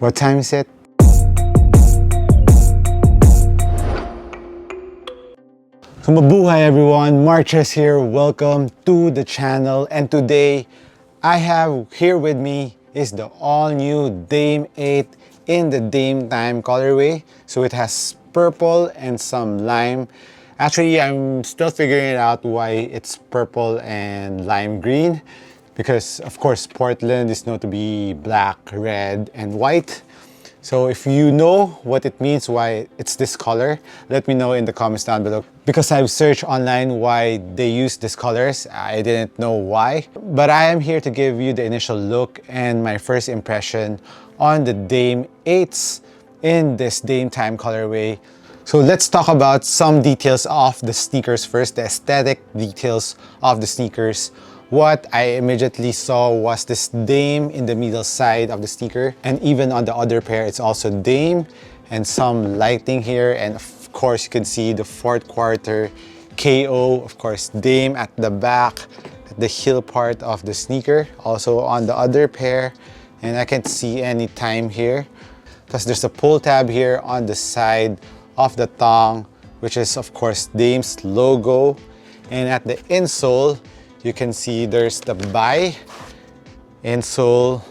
What time is it? So mabuhay everyone, MARKCHES here. Welcome to the channel, and today I have here with me is the all-new Dame 8 in the Dame Time colorway. So it has purple and some lime. Actually, I'm still figuring it out why it's purple and lime green, because of course Portland is known to be black, red, and white. So if you know what it means, why it's this color, let me know in the comments down below. Because I've searched online why they use these colors, I didn't know why. But I am here to give you the initial look and my first impression on the Dame 8s in this Dame Time colorway. So let's talk about some details of the sneakers first, the aesthetic details of the sneakers. What I immediately saw was this Dame in the middle side of the sneaker, and even on the other pair it's also Dame and some lighting here, and of course you can see the fourth quarter KO, of course Dame at the back, at the heel part of the sneaker, also on the other pair, and I can't see any time here. Plus there's a pull tab here on the side of the thong, which is of course Dame's logo, and at the insole you can see there's the buy insole.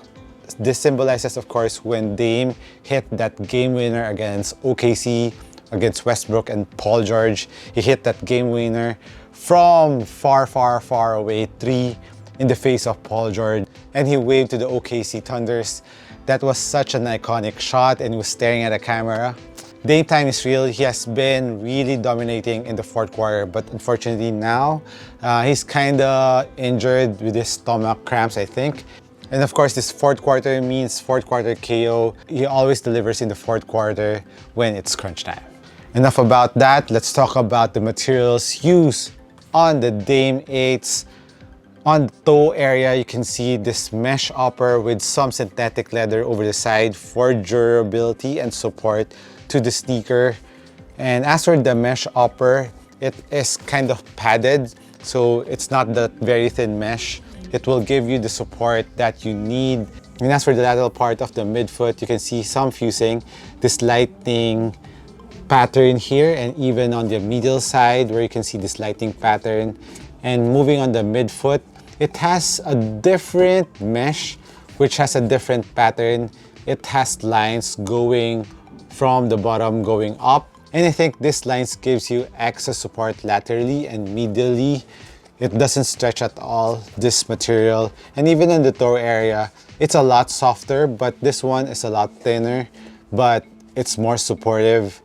This symbolizes, of course, when Dame hit that game winner against OKC, against Westbrook and Paul George. He hit that game winner from far, far, far away, three in the face of Paul George, and he waved to the OKC Thunders. That was such an iconic shot, and he was staring at a camera. Dame Time is real. He has been really dominating in the fourth quarter, but unfortunately now he's kind of injured with his stomach cramps, I think. And of course, this fourth quarter means fourth quarter KO. He always delivers in the fourth quarter when it's crunch time. Enough about that. Let's talk about the materials used on the Dame 8s. On the toe area, you can see this mesh upper with some synthetic leather over the side for durability and support to the sneaker. And as for the mesh upper, it is kind of padded, so it's not that very thin mesh. It will give you the support that you need. And as for the lateral part of the midfoot, you can see some fusing, this lightning pattern here, and even on the medial side where you can see this lightning pattern. And moving on the midfoot, it has a different mesh which has a different pattern. It has lines going from the bottom going up, and I think this lines gives you extra support laterally and medially. It doesn't stretch at all, this material. And even in the toe area, it's a lot softer, but this one is a lot thinner, but it's more supportive.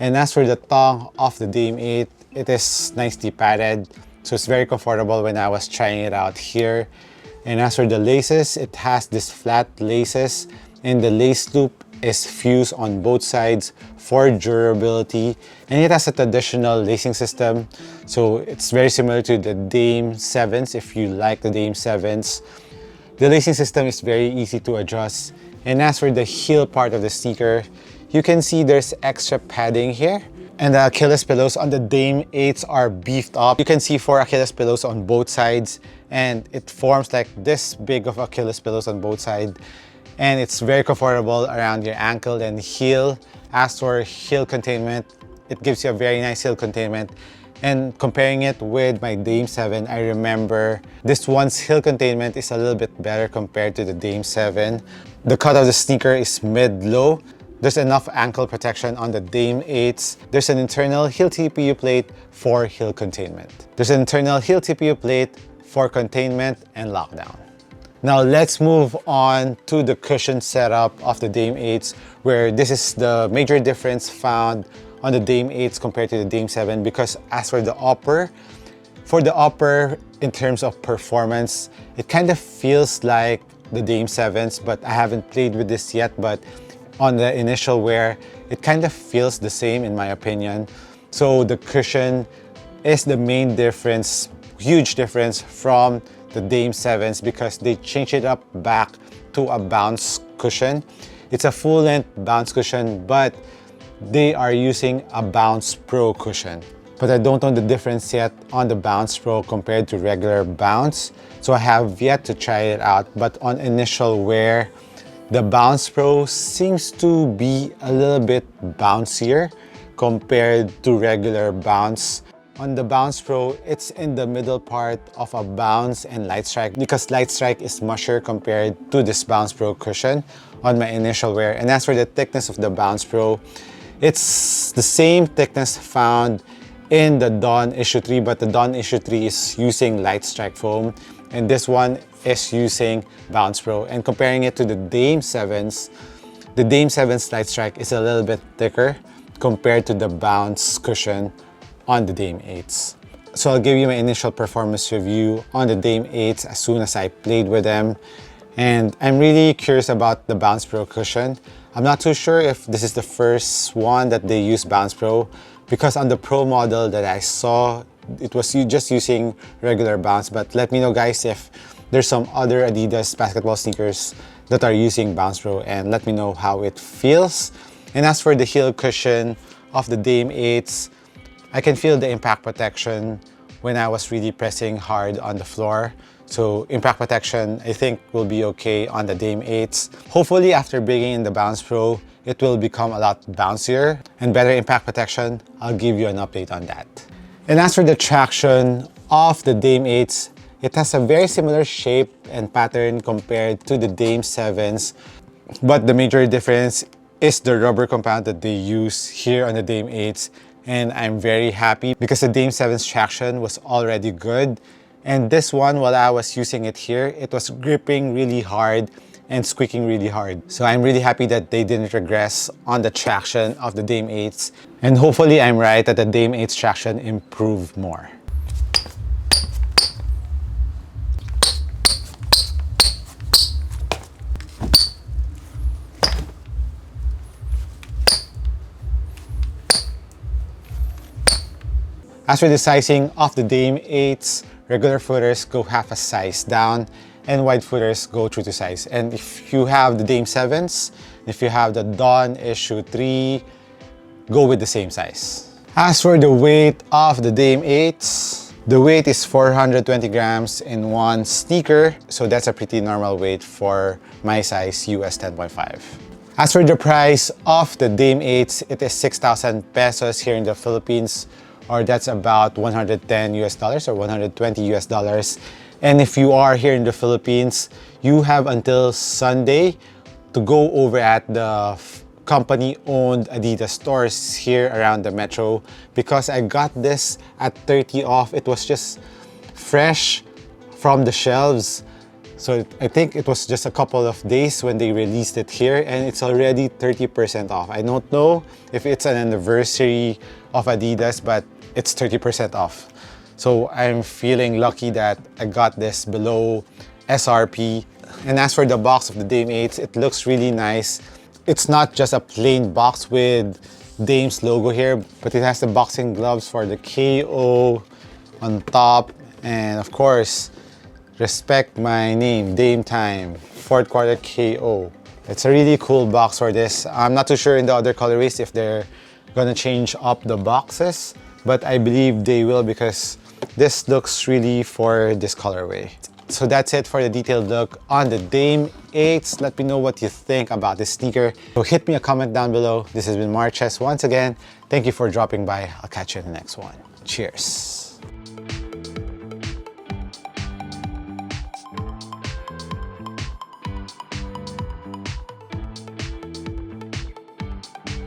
And as for the thong of the Dame 8, it is nicely padded, so it's very comfortable when I was trying it out here. And as for the laces, it has this flat laces, and the lace loop is fused on both sides for durability, and it has a traditional lacing system, so it's very similar to the Dame 7s if you like the Dame 7s. The lacing system is very easy to adjust. And as for the heel part of the sneaker, you can see there's extra padding here, and the Achilles pillows on the Dame 8s are beefed up. You can see 4 Achilles pillows on both sides, and it forms like this big of Achilles pillows on both sides. And it's very comfortable around your ankle and heel. As for heel containment, it gives you a very nice heel containment. And comparing it with my Dame 7, I remember this one's heel containment is a little bit better compared to the Dame 7. The cut of the sneaker is mid-low. There's enough ankle protection on the Dame 8s. There's an internal heel TPU plate for heel containment. There's an internal heel TPU plate for containment and lockdown. Now let's move on to the cushion setup of the Dame 8s, where this is the major difference found on the Dame 8s compared to the Dame 7, because as for the upper, in terms of performance, it kind of feels like the Dame 7s, but I haven't played with this yet, but on the initial wear, it kind of feels the same in my opinion. So the cushion is the main difference, huge difference from the Dame 7s, because they changed it up back to a bounce cushion. It's a full-length bounce cushion, but they are using a Bounce Pro cushion. But I don't know the difference yet on the Bounce Pro compared to regular Bounce, so I have yet to try it out. But on initial wear, The Bounce Pro seems to be a little bit bouncier compared to regular Bounce. On the Bounce Pro, it's in the middle part of a Bounce and Light Strike because Light Strike is mushier compared to this Bounce Pro cushion on my initial wear. And as for the thickness of the Bounce Pro, it's the same thickness found in the Dawn Issue 3, but the Dawn Issue 3 is using Light Strike foam and this one is using Bounce Pro. And comparing it to the Dame 7s, the Dame 7's Light Strike is a little bit thicker compared to the Bounce cushion on the Dame 8s. So I'll give you my initial performance review on the Dame 8s as soon as I played with them. And I'm really curious about the Bounce Pro cushion. I'm not too sure if this is the first one that they use Bounce Pro, because on the Pro model that I saw, it was just using regular Bounce. But let me know guys if there's some other Adidas basketball sneakers that are using Bounce Pro, and let me know how it feels. And as for the heel cushion of the Dame 8s, I can feel the impact protection when I was really pressing hard on the floor. So impact protection, I think, will be okay on the Dame 8s. Hopefully after bringing in the Bounce Pro, it will become a lot bouncier and better impact protection. I'll give you an update on that. And as for the traction of the Dame 8s, it has a very similar shape and pattern compared to the Dame 7s. But the major difference is the rubber compound that they use here on the Dame 8s. And I'm very happy because the Dame 7's traction was already good. And this one, while I was using it here, it was gripping really hard and squeaking really hard. So I'm really happy that they didn't regress on the traction of the Dame 8s. And hopefully I'm right that the Dame 8's traction improved more. As for the sizing of the Dame 8s, regular footers go half a size down and wide footers go true to size. And if you have the Dame 7s, if you have the Dawn Issue 3, go with the same size. As for the weight of the Dame 8s, the weight is 420 grams in one sneaker. So that's a pretty normal weight for my size, US 10.5. As for the price of the Dame 8s, it is 6,000 pesos here in the Philippines, or that's about 110 US dollars or 120 US dollars. And if you are here in the Philippines, you have until Sunday to go over at the company-owned Adidas stores here around the metro, because I got this at 30 off. It was just fresh from the shelves. So I think it was just a couple of days when they released it here, and it's already 30% off. I don't know if it's an anniversary of Adidas, but it's 30% off. So I'm feeling lucky that I got this below SRP. And as for the box of the Dame 8s, it looks really nice. It's not just a plain box with Dame's logo here, but it has the boxing gloves for the KO on top. And of course, respect my name, Dame Time, 4th quarter KO. It's a really cool box for this. I'm not too sure in the other colorways if they're gonna change up the boxes, but I believe they will, because this looks really for this colorway. So that's it for the detailed look on the Dame 8s. Let me know what you think about this sneaker. So hit me a comment down below. This has been MARKCHES once again. Thank you for dropping by. I'll catch you in the next one. Cheers.